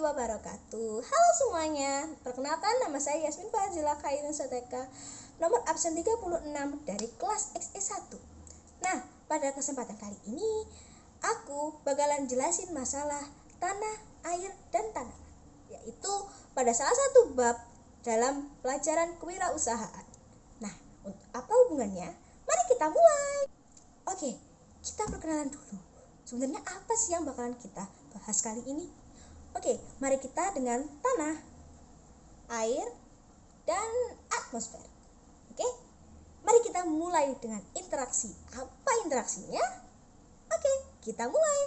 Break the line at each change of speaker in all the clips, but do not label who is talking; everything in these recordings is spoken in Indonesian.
wabarakatuh. Halo semuanya, perkenalkan nama saya Yasmin Fazila Khairun Sateka, nomor absen 36 dari kelas XE1. Nah, pada kesempatan kali ini aku bakalan jelasin masalah tanah, air, dan tanaman, yaitu pada salah satu bab dalam pelajaran kewirausahaan. Nah, apa hubungannya? Mari kita mulai. Oke, kita perkenalan dulu. Sebenarnya apa sih yang bakalan kita bahas kali ini? Oke, mari kita dengan tanah, air, dan atmosfer. Oke, mari kita mulai dengan interaksi. Apa interaksinya? Oke, kita mulai.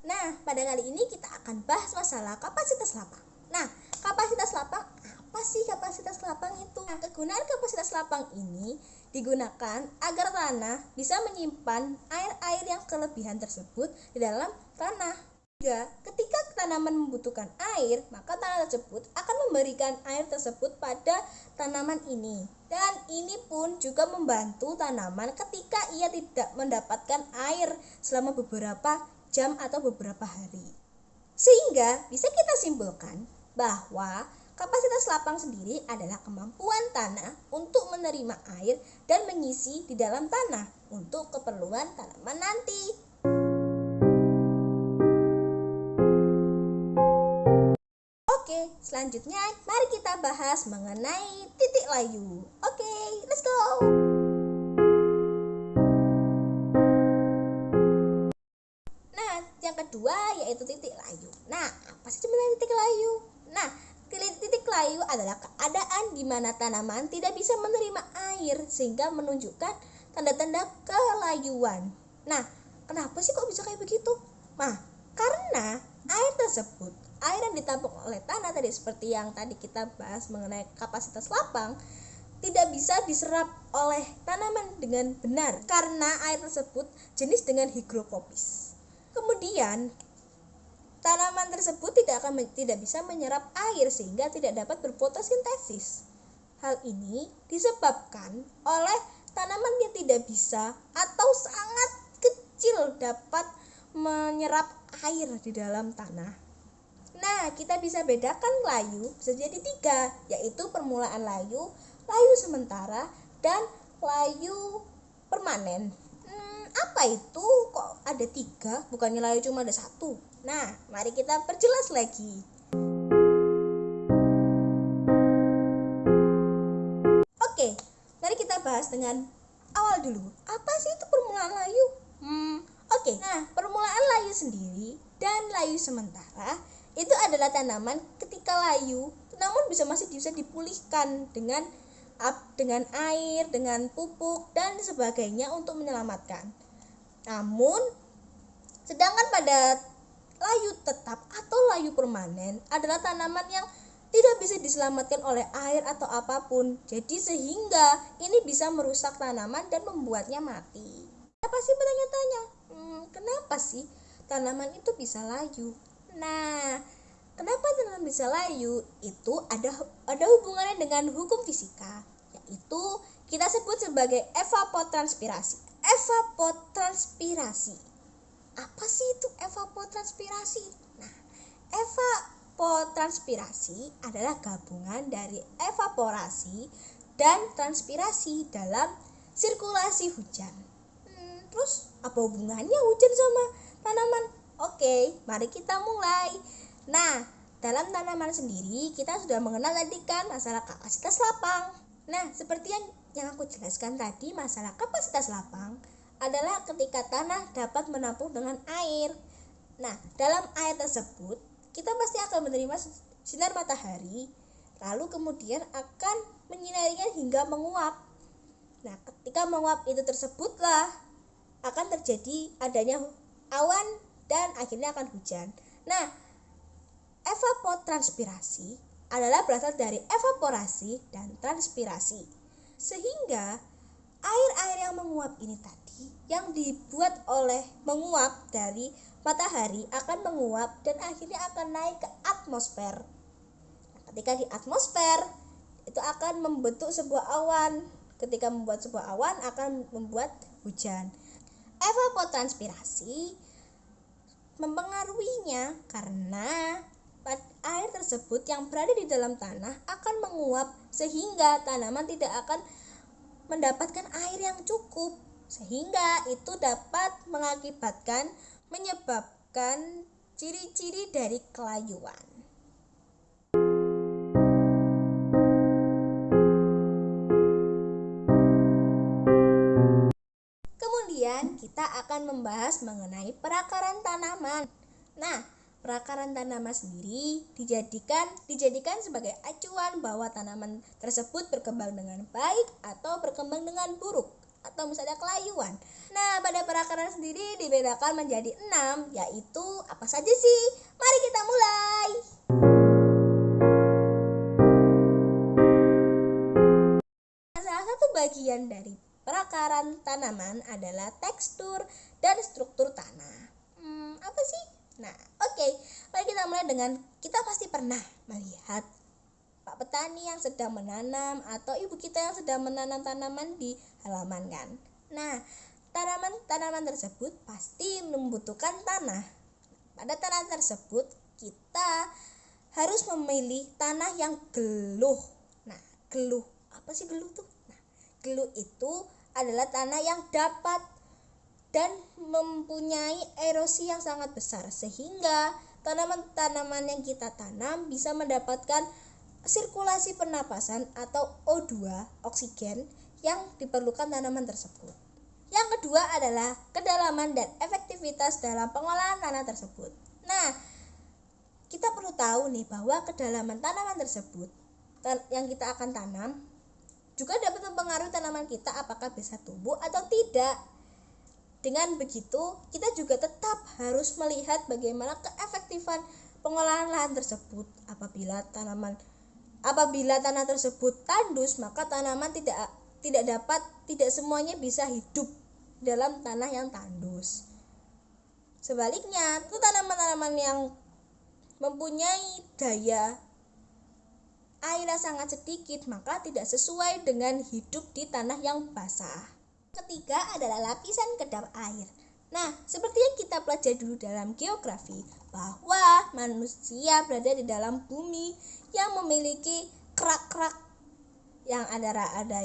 Nah, pada kali ini kita akan bahas masalah kapasitas lapang. Nah, kapasitas lapang, apa sih kapasitas lapang itu? Nah, kegunaan kapasitas lapang ini digunakan agar tanah bisa menyimpan air-air yang kelebihan tersebut di dalam tanah. Ketika tanaman membutuhkan air, maka tanah tersebut akan memberikan air tersebut pada tanaman ini. Dan ini pun juga membantu tanaman ketika ia tidak mendapatkan air selama beberapa jam atau beberapa hari. Sehingga bisa kita simpulkan bahwa kapasitas lapang sendiri adalah kemampuan tanah untuk menerima air dan mengisi di dalam tanah untuk keperluan tanaman nanti. Oke, selanjutnya mari kita bahas mengenai titik layu. Oke, let's go. Nah, yang kedua yaitu titik layu. Nah, apa sih sebenarnya titik layu? Nah, titik layu adalah keadaan di mana tanaman tidak bisa menerima air sehingga menunjukkan tanda-tanda kelayuan. Nah, kenapa sih kok bisa kayak begitu? Nah, karena air yang ditampung oleh tanah tadi, seperti yang tadi kita bahas mengenai kapasitas lapang, tidak bisa diserap oleh tanaman dengan benar karena air tersebut jenis dengan higropopis. Kemudian tanaman tersebut tidak bisa menyerap air sehingga tidak dapat berfotosintesis. Hal ini disebabkan oleh tanaman yang tidak bisa atau sangat kecil dapat menyerap air di dalam tanah. Nah, kita bisa bedakan layu bisa jadi 3, yaitu permulaan layu, layu sementara, dan layu permanen. Apa itu? Kok ada 3? Bukannya layu cuma ada 1? Nah, mari kita perjelas lagi. Oke, mari kita bahas dengan awal dulu. Apa sih itu permulaan layu? Oke, nah permulaan layu sendiri dan layu sementara itu adalah tanaman ketika layu, namun masih bisa dipulihkan dengan air, dengan pupuk dan sebagainya untuk menyelamatkan. Namun, sedangkan pada layu tetap atau layu permanen adalah tanaman yang tidak bisa diselamatkan oleh air atau apapun. Jadi sehingga ini bisa merusak tanaman dan membuatnya mati. Apa sih bertanya-tanya? Kenapa sih tanaman itu bisa layu? Nah, kenapa tanaman bisa layu? Itu ada hubungannya dengan hukum fisika, yaitu kita sebut sebagai evapotranspirasi. Evapotranspirasi. Apa sih itu evapotranspirasi? Nah, evapotranspirasi adalah gabungan dari evaporasi dan transpirasi dalam sirkulasi hujan. Terus apa hubungannya hujan sama tanaman? Oke, mari kita mulai. Nah, dalam tanaman sendiri kita sudah mengenal tadi kan masalah kapasitas lapang. Nah, seperti yang aku jelaskan tadi, masalah kapasitas lapang adalah ketika tanah dapat menampung dengan air. Nah, dalam air tersebut kita pasti akan menerima sinar matahari, lalu kemudian akan menyinarinya hingga menguap. Nah, ketika menguap itu tersebutlah akan terjadi adanya awan dan akhirnya akan hujan. Nah, evapotranspirasi adalah berasal dari evaporasi dan transpirasi. Sehingga air-air yang menguap ini tadi yang dibuat oleh menguap dari matahari akan menguap dan akhirnya akan naik ke atmosfer. Ketika di atmosfer itu akan membentuk sebuah awan. Ketika membuat sebuah awan akan membuat hujan. Evapotranspirasi mempengaruhinya karena air tersebut yang berada di dalam tanah akan menguap sehingga tanaman tidak akan mendapatkan air yang cukup, sehingga itu dapat menyebabkan ciri-ciri dari kelayuan. Kemudian kita akan membahas mengenai perakaran tanaman. Nah, perakaran tanaman sendiri dijadikan sebagai acuan bahwa tanaman tersebut berkembang dengan baik atau berkembang dengan buruk atau misalnya kelayuan. Nah, pada perakaran sendiri dibedakan menjadi 6, yaitu apa saja sih? Mari kita mulai. Salah satu bagian dari perakaran tanaman adalah tekstur dan struktur tanah. Apa sih? Nah, oke. Mari kita mulai dengan, kita pasti pernah melihat Pak petani yang sedang menanam atau ibu kita yang sedang menanam tanaman di halaman kan. Nah, tanaman tersebut pasti membutuhkan tanah. Pada tanah tersebut kita harus memilih tanah yang geluh. Nah, geluh. Apa sih geluh tuh? Nah, geluh itu adalah tanah yang dapat dan mempunyai erosi yang sangat besar sehingga tanaman-tanaman yang kita tanam bisa mendapatkan sirkulasi pernapasan atau O2, oksigen, yang diperlukan tanaman tersebut. Yang kedua adalah kedalaman dan efektivitas dalam pengolahan tanah tersebut. Nah, kita perlu tahu nih bahwa kedalaman tanaman tersebut yang kita akan tanam juga dapat mempengaruhi tanaman kita apakah bisa tumbuh atau tidak. Dengan begitu, kita juga tetap harus melihat bagaimana keefektifan pengolahan lahan tersebut. Apabila tanah tersebut tandus, maka tanaman tidak semuanya bisa hidup dalam tanah yang tandus. Sebaliknya, itu tanaman-tanaman yang mempunyai daya air yang sangat sedikit, maka tidak sesuai dengan hidup di tanah yang basah. Ketiga adalah lapisan kedap air. Nah, seperti yang kita pelajari dulu dalam geografi, bahwa manusia berada di dalam bumi yang memiliki kerak-kerak yang ada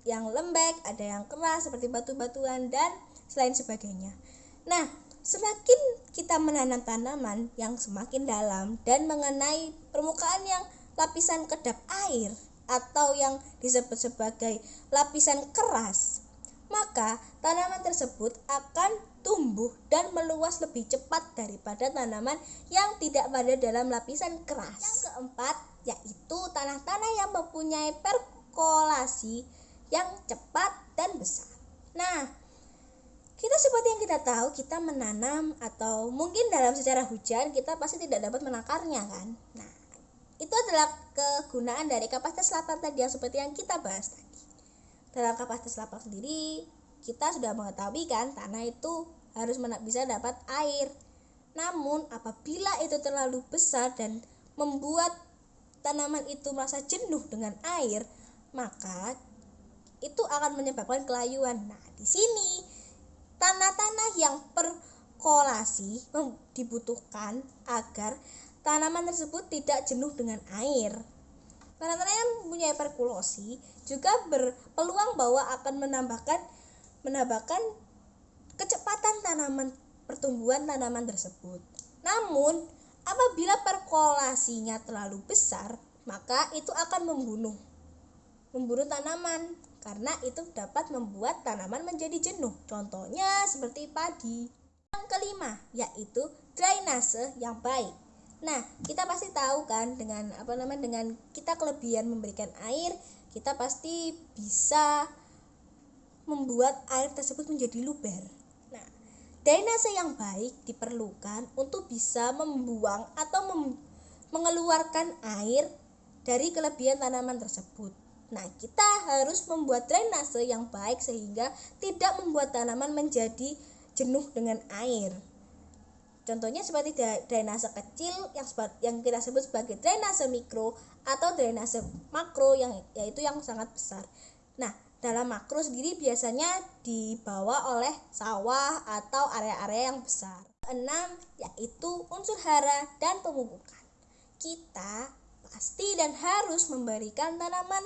yang lembek, ada yang keras seperti batu-batuan dan lain sebagainya. Nah, semakin kita menanam tanaman yang semakin dalam dan mengenai permukaan yang lapisan kedap air atau yang disebut sebagai lapisan keras, maka tanaman tersebut akan tumbuh dan meluas lebih cepat daripada tanaman yang tidak berada dalam lapisan keras. Yang keempat yaitu tanah-tanah yang mempunyai perkolasi yang cepat dan besar. Nah, kita seperti yang kita tahu, kita menanam atau mungkin dalam sejarah hujan kita pasti tidak dapat menakarnya kan. Nah, itu adalah kegunaan dari kapasitas lapak tadi yang seperti yang kita bahas tadi. Dalam kapasitas lapak sendiri, kita sudah mengetahui kan tanah itu harus bisa dapat air. Namun apabila itu terlalu besar dan membuat tanaman itu merasa jenuh dengan air, maka itu akan menyebabkan kelayuan. Nah, di sini tanah-tanah yang perkolasi dibutuhkan agar tanaman tersebut tidak jenuh dengan air. Tanah-tanah yang mempunyai perkolasi juga berpeluang bahwa akan menambahkan kecepatan pertumbuhan tanaman tersebut. Namun, apabila perkolasinya terlalu besar, maka itu akan membunuh tanaman karena itu dapat membuat tanaman menjadi jenuh. Contohnya seperti padi. Yang kelima yaitu drainase yang baik. Nah, kita pasti tahu kan dengan kita kelebihan memberikan air, kita pasti bisa membuat air tersebut menjadi luber. Nah, drainase yang baik diperlukan untuk bisa membuang atau mengeluarkan air dari kelebihan tanaman tersebut. Nah, kita harus membuat drainase yang baik sehingga tidak membuat tanaman menjadi jenuh dengan air. Contohnya seperti drainase kecil yang kita sebut sebagai drainase mikro atau drainase makro yaitu yang sangat besar. Nah, dalam makro sendiri biasanya dibawa oleh sawah atau area-area yang besar. 6 yaitu unsur hara dan pemupukan. Kita pasti dan harus memberikan tanaman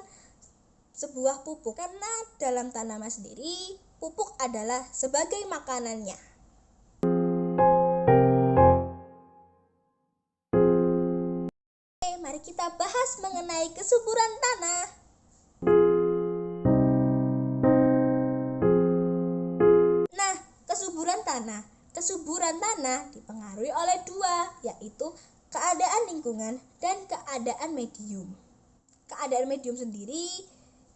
sebuah pupuk karena dalam tanaman sendiri pupuk adalah sebagai makanannya. Oke, mari kita bahas mengenai kesuburan tanah. Nah, kesuburan tanah dipengaruhi oleh dua, yaitu keadaan lingkungan dan keadaan medium. Keadaan medium sendiri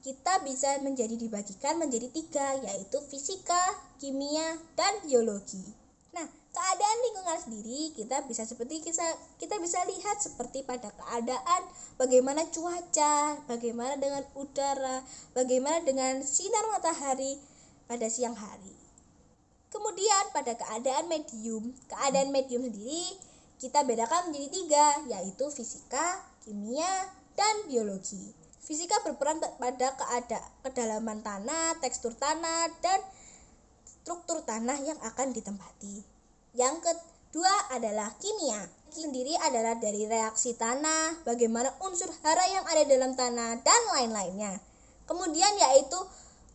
kita bisa dibagikan menjadi 3, yaitu fisika, kimia, dan biologi. Nah, keadaan lingkungan sendiri kita bisa lihat seperti pada keadaan bagaimana cuaca, bagaimana dengan udara, bagaimana dengan sinar matahari pada siang hari. Kemudian pada keadaan medium sendiri kita bedakan menjadi 3, yaitu fisika, kimia, dan biologi. Fisika berperan pada kedalaman tanah, tekstur tanah, dan struktur tanah yang akan ditempati. Yang kedua adalah kimia. Sendiri adalah dari reaksi tanah, bagaimana unsur hara yang ada dalam tanah, dan lain-lainnya. Kemudian yaitu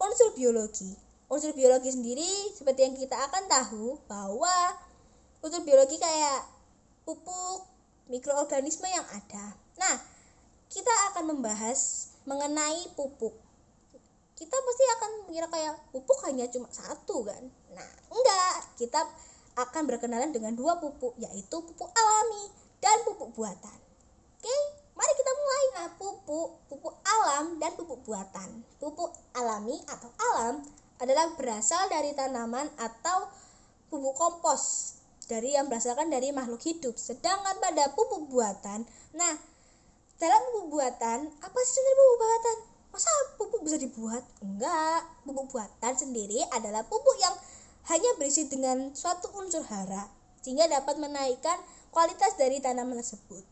unsur biologi. Unsur biologi sendiri seperti yang kita akan tahu bahwa unsur biologi kayak pupuk, mikroorganisme yang ada. Nah, kita akan membahas mengenai pupuk. Kita pasti akan mengira kayak pupuk hanya cuma satu kan? Nah, enggak. Kita akan berkenalan dengan 2 pupuk, yaitu pupuk alami dan pupuk buatan. Oke, mari kita mulai. Nah, pupuk alam dan pupuk buatan. Pupuk alami atau alam adalah berasal dari tanaman atau pupuk kompos yang berdasarkan dari makhluk hidup. Sedangkan pada pupuk buatan, nah dalam pupuk buatan, apa sih sebenarnya pupuk buatan? Masa pupuk bisa dibuat? Enggak. Pupuk buatan sendiri adalah pupuk yang hanya berisi dengan suatu unsur hara sehingga dapat menaikkan kualitas dari tanaman tersebut.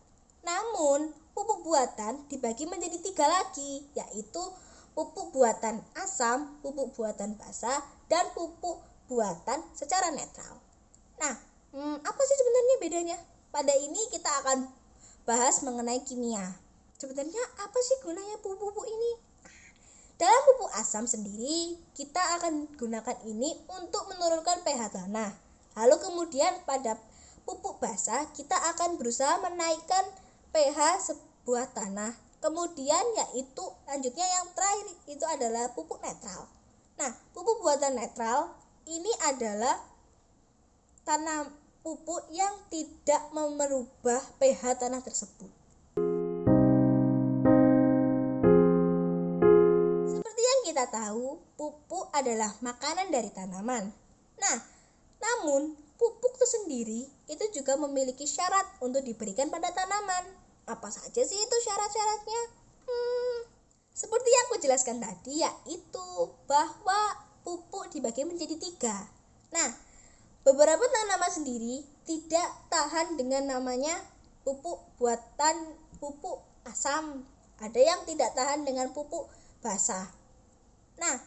Namun, pupuk buatan dibagi menjadi 3 lagi, yaitu pupuk buatan asam, pupuk buatan basah, dan pupuk buatan secara netral. Nah, apa sih sebenarnya bedanya? Pada ini kita akan bahas mengenai kimia. Sebenarnya apa sih gunanya pupuk ini? Dalam pupuk asam sendiri, kita akan gunakan ini untuk menurunkan pH tanah. Lalu kemudian pada pupuk basah, kita akan berusaha menaikkan pH sebuah tanah. Kemudian yaitu lanjutnya yang terakhir itu adalah pupuk netral. Nah, pupuk buatan netral ini adalah pupuk yang tidak merubah pH tanah tersebut. Seperti yang kita tahu, pupuk adalah makanan dari tanaman. Nah, namun pupuk itu sendiri itu juga memiliki syarat untuk diberikan pada tanaman. Apa saja sih itu syarat-syaratnya? Seperti yang aku jelaskan tadi, yaitu bahwa pupuk dibagi menjadi 3. Nah, beberapa tanaman sendiri tidak tahan dengan namanya pupuk buatan pupuk asam. Ada yang tidak tahan dengan pupuk basah. Nah,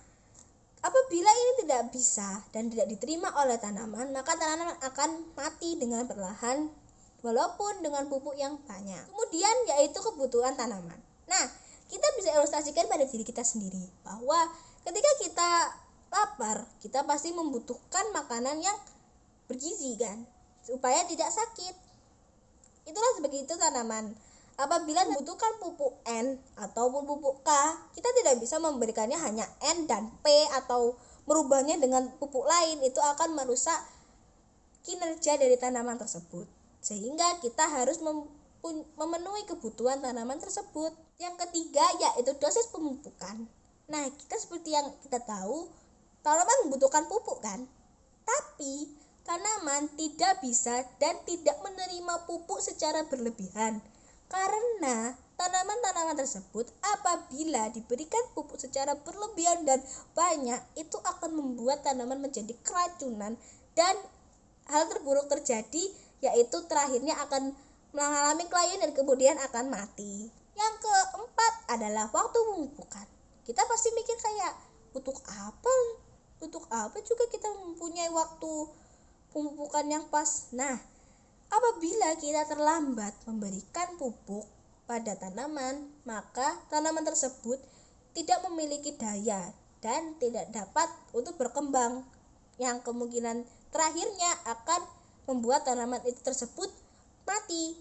apabila ini tidak bisa dan tidak diterima oleh tanaman, maka tanaman akan mati dengan perlahan walaupun dengan pupuk yang banyak. Kemudian yaitu kebutuhan tanaman. Nah, kita bisa ilustrasikan pada diri kita sendiri bahwa ketika kita lapar, kita pasti membutuhkan makanan yang bergizi kan, supaya tidak sakit. Itulah seperti itu tanaman. Apabila membutuhkan pupuk N ataupun pupuk K, kita tidak bisa memberikannya hanya N dan P atau merubahnya dengan pupuk lain. Itu akan merusak kinerja dari tanaman tersebut. Sehingga kita harus memenuhi kebutuhan tanaman tersebut. Yang ketiga yaitu dosis pemupukan. Nah, kita seperti yang kita tahu, tanaman membutuhkan pupuk kan? Tapi tanaman tidak bisa dan tidak menerima pupuk secara berlebihan. Karena tanaman-tanaman tersebut apabila diberikan pupuk secara berlebihan dan banyak, itu akan membuat tanaman menjadi keracunan dan hal terburuk terjadi, yaitu terakhirnya akan mengalami kelainan dan kemudian akan mati. Yang keempat adalah waktu pemupukan. kita pasti mikir kayak untuk apa juga kita mempunyai waktu pemupukan yang pas. Nah, apabila kita terlambat memberikan pupuk pada tanaman, maka tanaman tersebut tidak memiliki daya dan tidak dapat untuk berkembang, yang kemungkinan terakhirnya akan membuat tanaman itu tersebut mati.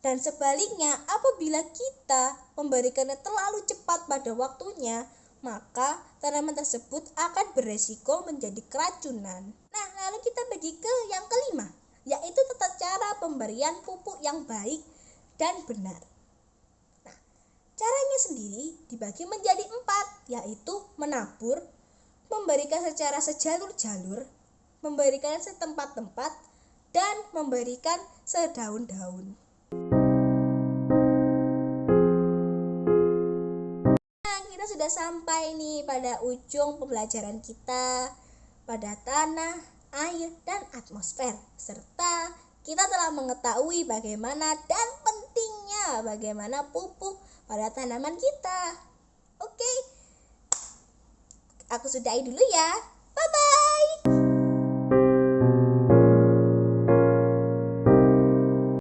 Dan sebaliknya, apabila kita memberikannya terlalu cepat pada waktunya, maka tanaman tersebut akan beresiko menjadi keracunan. Nah, lalu kita pergi ke yang kelima, yaitu tata cara pemberian pupuk yang baik dan benar. Nah, caranya sendiri dibagi menjadi 4, yaitu menabur, memberikan secara sejalur-jalur, memberikan setempat-tempat, dan memberikan sedaun-daun. Nah, kita sudah sampai nih pada ujung pembelajaran kita pada tanah, air, dan atmosfer, serta kita telah mengetahui bagaimana dan pentingnya bagaimana pupuk pada tanaman kita. Oke, aku sudahi dulu ya.